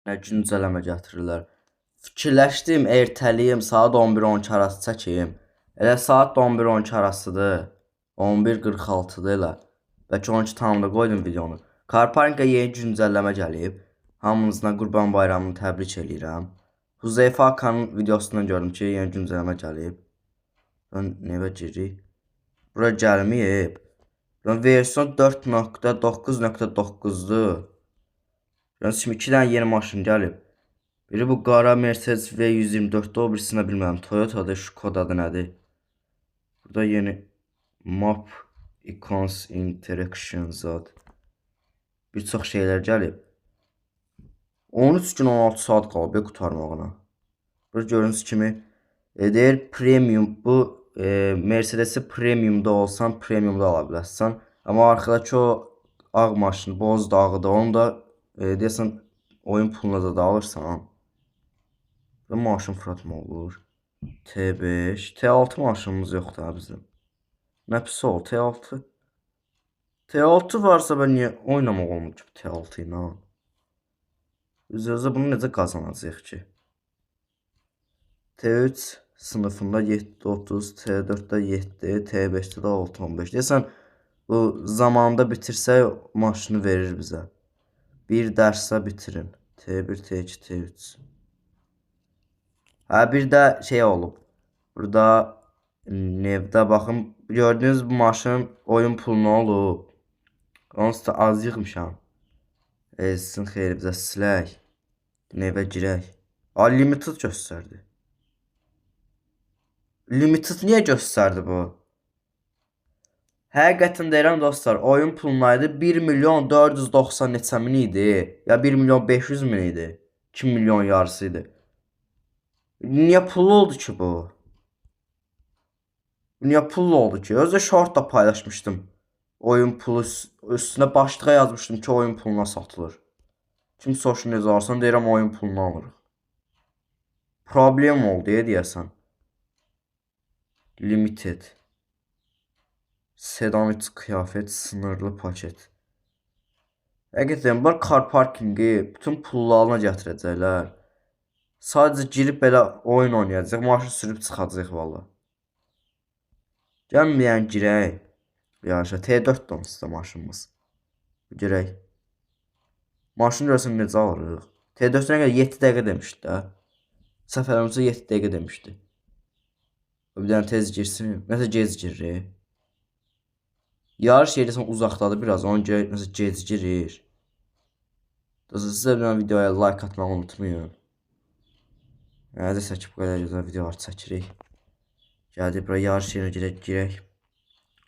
Nə güncələmə gətirirlər. Fikirləşdim, ertəliyim, saat 11:12 arası çəkeyim. Elə saat 11:12 arasıdır. 11:46-dır elə. Bəlkə 12 tamamda qoydum videonu. Karparinka yeni güncəlləmə gəlib. Hamınızdan Qurban Bayramını təbrik eləyirəm. Huzeyfa Akanın videosundan gördüm ki, yeni güncəlləmə gəlib. Ben nevə girik. Bura gəlməyib. Versiyon 4.9.9'dur. Şimdi 2 tane yeni maşın gəlib. Biri bu qara Mercedes V124'də, o birisini bilmirəm. Toyota'da, şu kod adı nədir? Burada yeni Map Icons Interactions ad. Bir çox şeylər gəlib. 13 gün 16 saat qalıb qutarmağına. Burada gördüyünüz kimi deyir premium, bu Mercedes'i premiumda olsan premiumda ala bilərsən. Amma arkadakı o ağ maşın, boz dağıdır, onu da deyəsən oyun puluna da alırsan. Və maşın fırlatma olur. T5, T6 maşınımız yoxdur ha bizim. Nə pis ol, T6. T6 varsa ben niyə oynamaq olmur ki T6 ilə? Üzə bunu necə qazanacaq ki? T3 sınıfında 7:30, T4'də 7, T5'də də 6:15. Deyəsən bu zamanda bitirsək maşını verir bizə. Bir dərsə bitirin. T1, T2, T3. Ha bir də şey olub. Burada nevdə baxın. Gördüyünüz bu maşın oyun puluna olub. Onsuz da az yığmışam. Sizin xeyri bizə silək. Nevə girək. Unlimited göstərdi. Limited niyə göstərdi bu? Həqiqətən deyirəm dostlar, oyun pulunaydı 1.490 neçə min idi. Ya 1.500.000 idi. 2 milyon yarısıydı. Niyə pullu oldu ki bu? Niyə pullu oldu ki? Özü short da paylaşmışdım. Oyun pulu üstünə başlığa yazmışdım ki oyun puluna satılır. Kim soruşur necə alırsan, deyirəm oyun pulunu alırıq. Problem oldu deyəsən. Limited. Sedan iç kıyafet, sınırlı paket. Həqiqətən bunlar car parkingi bütün pullarına gətirəcəklər. Sadəcə girib belə oyun oynayacaq, maşın sürüb çıxacaq valla. Gəlməyən girək. Yaşa T4 onsuz maşınımız. Girək. Maşını görsən necə alırıq? T4'ə qədər 7 dəqiqə demişdi də. Səfərimizə 7 dəqiqə demişdi. Bir dənə tez girsin. Nəsə gec girir. Yarış yerləsən uzaqdadır biraz. Ona görə nəsə gec girir. Sizə bir videoya like atmağı unutmayın. Nədirsə ki bu qədər gözəl videolar çəkirik. Gəldik buraya yarış yerinə girək.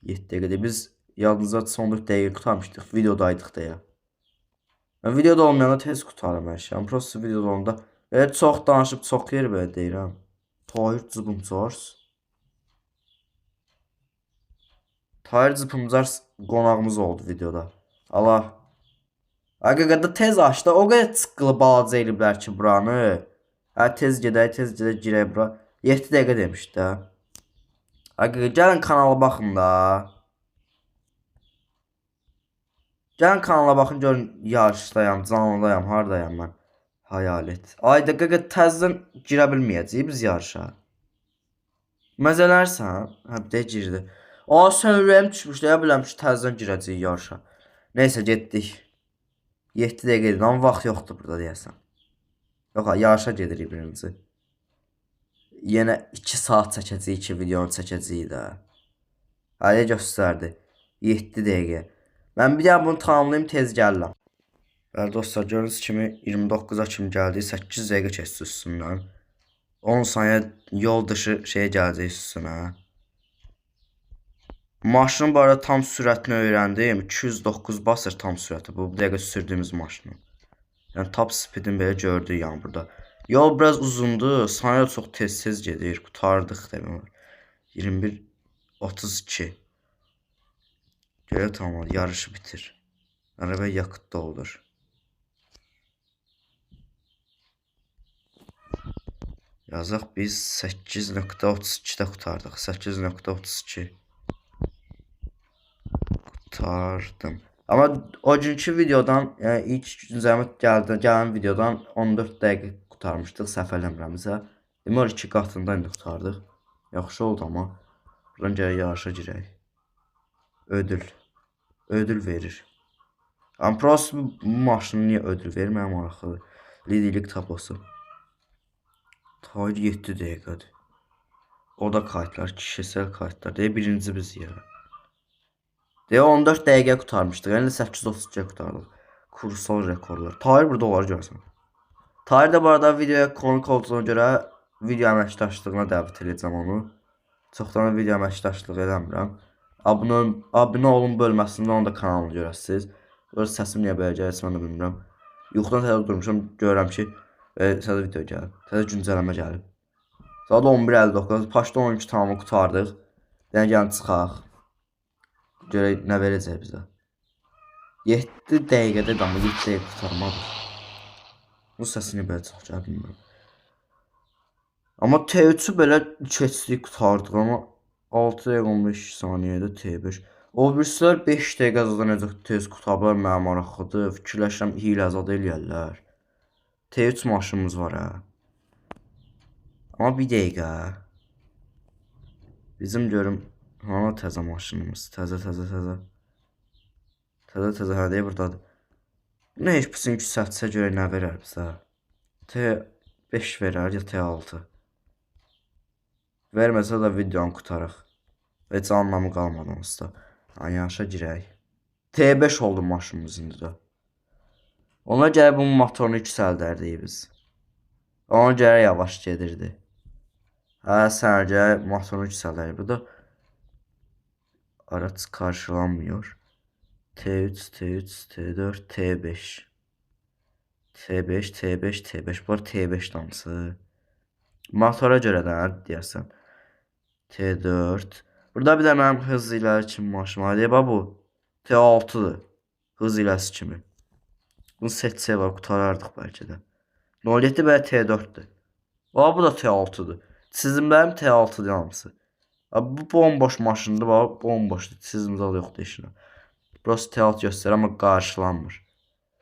7 dəqiqədə biz yadınızda son 4 dəqiqə qutarmışdıq. Videodaydıq da ya. Ben videoda olmayanda tez qutarım hər şey. Prosta videoda olanda çox danışıb çox yer belə deyirəm. Tahir Cıbımcar. Tahir Cıbımcar qonağımız oldu videoda. Allah. Həqiqətən tez açdı. O qədər çıqqılı balaca eliblər ki buranı. Tez gedək, tez girək bura. 7 dəqiqə demişdi də. Həqiqətən gəlin kanala baxın da. Gəlin kanala baxın görün yarışdayam, canlıdayam, hardayam mən. Hayalet. Ayda qəqə təzdən girə bilməyəcəyik biz yarışa. Məzələrsən? Hə bir də girdi. Sən ürəyim düşmüşdü, ya biləm ki təzdən girəcəyik yarışa. Neysə getdik. 7 dəqiqə edir, amma vaxt yoxdur burada deyəsən. Yox, yarışa gedirik birinci. Yenə 2 saat çəkəcəyik ki, videonu çəkəcəyik də. Hələ göstərdi. 7 dəqiqə. Mən bir daha bunu tamamlayayım, tez gəlirəm. Bəli dostlar, gördüyünüz kimi 29-a kimi gəldik. 8 dəqiqə keçdi üstündən. 10 saniyə yol dışı şey gələcək üstünə. Maşının bu arada tam sürətini öyrəndim. 209 basır tam sürəti. Bu dəqiqə sürdüyümüz maşının. Yəni top speedini belə gördük yəni burada. Yol biraz uzundur. Saniyə çox tez gedir. Qutardıq demək. 21:32. Görə tamam, yarışı bitir. Araba yakıt doldur. Yazaq biz 8.32'də qutardıq. 8.32. Qutardım. Amma o günkü videodan, yəni ilk zəhmət gələn videodan 14 dəqiqə qurtarmışdıq səhv eləmirəmsə. Demək 2 qatında indi qurtardıq. Yaxşı oldu amma. Buradan gərək yarışa girək. Ödül verir. Amma prosta bu maşını niyə ödül verməyəm maraqlıdır. Liderlik tablosu. Tayır 7 dəqiqədir. O da kayıtlar, kişisel kayıtlar. Deyə birinci biz yerə. Deyə 14 dəqiqə qurtarmışdıq. Yəni 8:32-yə qurtardıq. Kursor rekorlar. Tayır burada olar görsən. Tayır da bu arada videoya konuk olduğuna görə video əməkdaşlığına dəvət edəcəm onu. Çoxdan video əməkdaşlığı eləmirəm. Abunə olun bölməsində onun da kanalını görəsiniz. Burada səsim niyə belə gəlir, mən də bilmirəm. Yuxudan təzə durmuşam, görürəm ki, təzə video gəlib. Təzə güncəlləmə gəlib. Saat 11:59, paşda 12 tamamı qurtardıq. Yəni gəlin çıxaq. Görək nə verəcək bizə. 7 dəqiqədə damı 7 dəqiqə qurtarmadıq. Bu səsini belə çox gəl bilmirəm. Amma T3-ü belə keçdik qurtardıq, amma 6 dəqiqə 15 saniyədə T5. O birisilər 5 dəqiqə azada necə tez qutablar mənə maraqlıdır. Fikirləşirəm hiylə azad eləyərlər. T3 maşınımız var hə. Amma bir dəqiqə. Bizim görüm hana təzə maşınımız. Təzə hə deyə buradadır. Buna heç birisini yüksəltsə görə nə verər bizə? T5 verər ya T6. Verməsə də videonu qutarıq. Heç anlamı qalmadı onsuz da. Yarışa girək. T5 oldu maşınımız indi də. Ona görə bunun motorunu yüksəldərdik biz. Ona görə yavaş gedirdi. Hə, sənə görə motorunu yüksəldərdik. Burada araç qarşılanmıyor. T3, T4, T5. T5. Bu T5 damısı. Motora görə də deyəsən. T4. Burada bir də mənim hız iləri kimi maşın var. Deyək bu. T6'dır. Hız iləsi kimi. Bunu seçsək var, qutarardıq bəlkə də. 07 belə T4'dür. Bu da T6'dır. Çizimlərim T6'dır hamısı. Bu bomboş maşındır, bomboşdur. Çizim zalı yoxdur işinə. Burası T6 göstərir, amma qarşılanmır.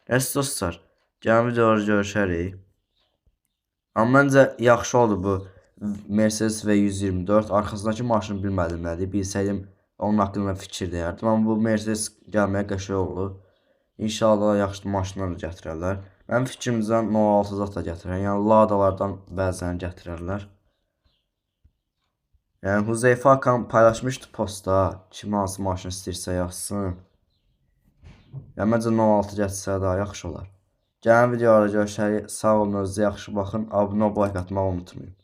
Nəsə dostlar, gəlin videoları görüşərik. Amma məncə yaxşı oldu bu Mercedes V124. Arxasındakı maşını bilmədim nədir. Bilsəydim onun haqqında fikir deyərdim. Amma bu Mercedes gəlməyə qəşəng oldu. İnşallah yaxşı maşınlar da gətirərlər. Mənim fikrimcə 06 zat da gətirər. Yəni Ladalardan bəzən gətirərlər. Yəni Huzeyfa Hakan paylaşmışdı postda. Kim hansı maşın istəyirsə yazsın. Yəni məncə 06 gətirsə daha yaxşı olar. Gələn videolarda görüşərik. Sağ olun, özünüzə yaxşı baxın. Abunə olub like atmağı unutmayın.